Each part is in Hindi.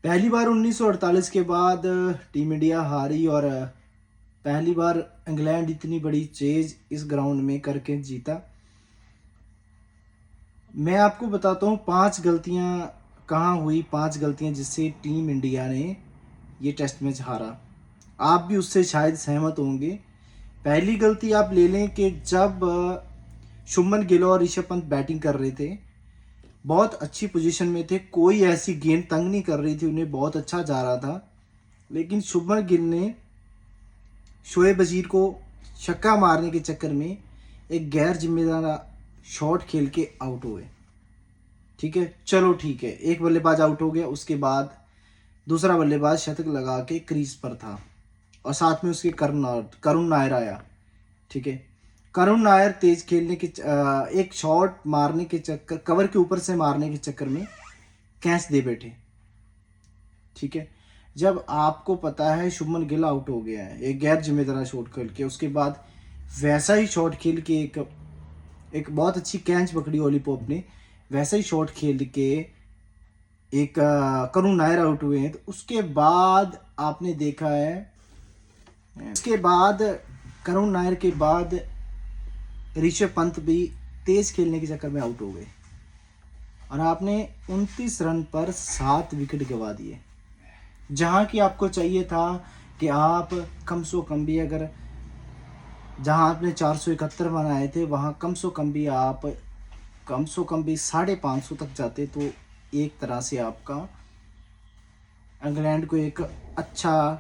पहली बार 1948 के बाद टीम इंडिया हारी और पहली बार इंग्लैंड इतनी बड़ी चेज इस ग्राउंड में करके जीता। मैं आपको बताता हूँ 5 गलतियाँ कहाँ हुई, 5 गलतियाँ जिससे टीम इंडिया ने ये टेस्ट मैच हारा। आप भी उससे शायद सहमत होंगे। पहली गलती आप ले लें कि जब शुभमन गिल और ऋषभ पंत बैटिंग कर रहे थे, बहुत अच्छी पोजीशन में थे, कोई ऐसी गेंद तंग नहीं कर रही थी, उन्हें बहुत अच्छा जा रहा था, लेकिन शुभमन गिल ने शोएब अजीर को छक्का मारने के चक्कर में एक गैर जिम्मेदार शॉट खेल के आउट हुए। ठीक है, चलो ठीक है, एक बल्लेबाज आउट हो गया, उसके बाद दूसरा बल्लेबाज शतक लगा के क्रीज पर था और साथ में उसके करुण नायर आया। ठीक है, करुण नायर तेज खेलने के एक शॉट मारने के चक्कर, कवर के ऊपर से मारने के चक्कर में कैच दे बैठे। ठीक है, जब आपको पता है शुभमन गिल आउट हो गया है एक गैर जिम्मेदार शॉट खेल के, उसके बाद वैसा ही शॉट खेल के एक बहुत अच्छी कैच पकड़ी ओली पोप ने, वैसा ही शॉट खेल के एक करुण नायर आउट हुए हैं, तो उसके बाद आपने देखा है, उसके बाद करुण नायर के बाद ऋषभ पंत भी तेज खेलने के चक्कर में आउट हो गए और आपने 29 रन पर 7 विकेट गंवा दिए। जहां कि आपको चाहिए था कि आप कम से कम भी, अगर जहां आपने 471 बनाए थे वहां कम से कम भी आप कम से कम भी 550 तक जाते, तो एक तरह से आपका इंग्लैंड को एक अच्छा,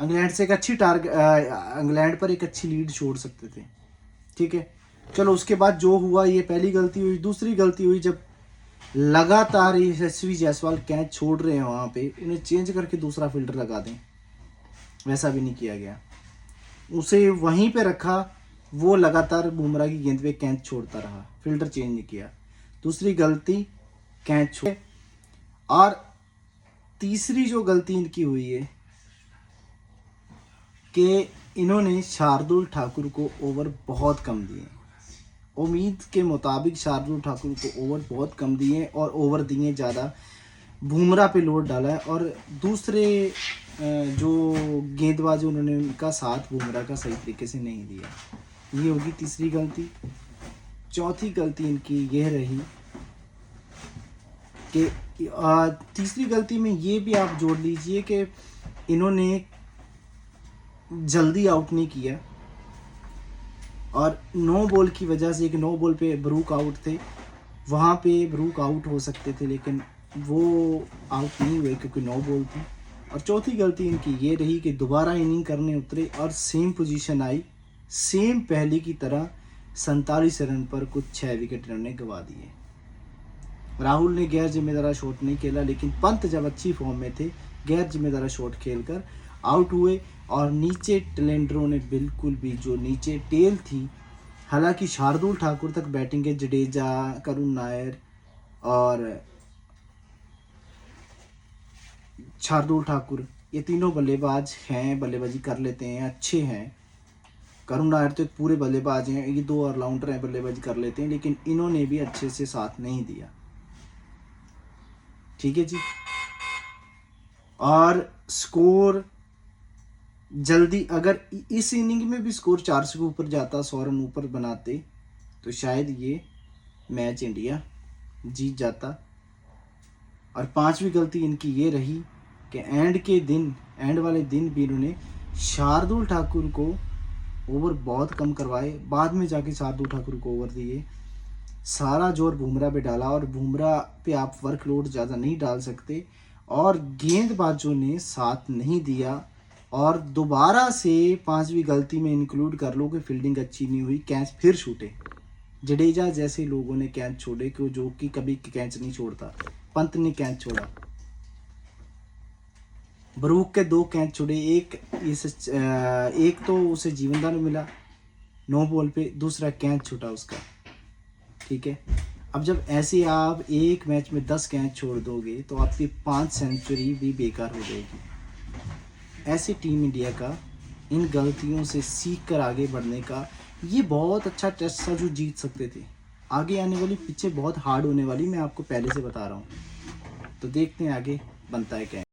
इंग्लैंड से एक अच्छी इंग्लैंड पर एक अच्छी लीड छोड़ सकते थे। ठीक है, चलो उसके बाद जो हुआ, ये पहली गलती हुई। दूसरी गलती हुई जब लगातार यशस्वी जायसवाल कैच छोड़ रहे हैं वहाँ पे, उन्हें चेंज करके दूसरा फील्डर लगा दें, वैसा भी नहीं किया गया, उसे वहीं पे रखा, वो लगातार बुमराह की गेंद पे कैच छोड़ता रहा, फील्डर चेंज नहीं किया। दूसरी गलती कैच छोड़। और तीसरी जो गलती इनकी हुई है कि इन्होंने शार्दुल ठाकुर को ओवर बहुत कम दिए। उम्मीद के मुताबिक शार्दुल ठाकुर को ओवर बहुत कम दिए और ओवर दिए ज़्यादा, बुमराह पे लोड डाला है और दूसरे जो गेंदबाज उन्होंने उनका साथ बुमराह का सही तरीके से नहीं दिया। ये होगी तीसरी गलती। चौथी गलती इनकी यह रही कि तीसरी गलती में ये भी आप जोड़ लीजिए कि इन्होंने जल्दी आउट नहीं किया और नो बॉल की वजह से, एक नो बॉल पे ब्रूक आउट थे, वहाँ पे ब्रूक आउट हो सकते थे लेकिन वो आउट नहीं हुए क्योंकि नो बॉल थी। और चौथी गलती इनकी ये रही कि दोबारा इनिंग करने उतरे और सेम पोजीशन आई, सेम पहले की तरह 47 रन पर कुछ 6 विकेट इन्होंने गंवा दिए। राहुल ने गैर जिम्मेदार शॉट नहीं खेला, लेकिन पंत जब अच्छी फॉर्म में थे गैर जिम्मेदार शॉट खेलकर आउट हुए और नीचे टेलेंडरों ने बिल्कुल भी, जो नीचे टेल थी, हालांकि शार्दुल ठाकुर तक बैटिंग है, जडेजा, करुण नायर और शार्दुल ठाकुर, ये तीनों बल्लेबाज हैं, बल्लेबाजी कर लेते हैं, अच्छे हैं। करुण नायर तो एक पूरे बल्लेबाज हैं, ये 2 ऑलराउंडर हैं, बल्लेबाजी कर लेते हैं, लेकिन इन्होंने भी अच्छे से साथ नहीं दिया। ठीक है जी, और स्कोर जल्दी, अगर इस इनिंग में भी स्कोर 400 के ऊपर जाता, 100 रन ऊपर बनाते, तो शायद ये मैच इंडिया जीत जाता। और पांचवी गलती इनकी ये रही कि एंड वाले दिन भी इन्होंने शार्दुल ठाकुर को ओवर बहुत कम करवाए, बाद में जाके शार्दुल ठाकुर को ओवर दिए, सारा जोर बुमराह पे डाला और बुमराह पे आप वर्कलोड ज़्यादा नहीं डाल सकते और गेंदबाजों ने साथ नहीं दिया। और दोबारा से पांचवी गलती में इंक्लूड कर लो कि फील्डिंग अच्छी नहीं हुई, कैच फिर छूटे। जडेजा जैसे लोगों ने कैच छोड़े कि जो कि कभी कैच नहीं छोड़ता, पंत ने कैच छोड़ा, ब्रूक के 2 कैच छोड़े, एक तो उसे जीवनदान मिला नो बॉल पे, दूसरा कैच छूटा उसका। ठीक है, अब जब ऐसे आप एक मैच में 10 कैच छोड़ दोगे तो आपकी 5 सेंचुरी भी बेकार हो जाएगी। ऐसे टीम इंडिया का इन गलतियों से सीख कर आगे बढ़ने का ये बहुत अच्छा टेस्ट था जो जीत सकते थे। आगे आने वाली पिचें बहुत हार्ड होने वाली, मैं आपको पहले से बता रहा हूँ। तो देखते हैं आगे बनता है क्या।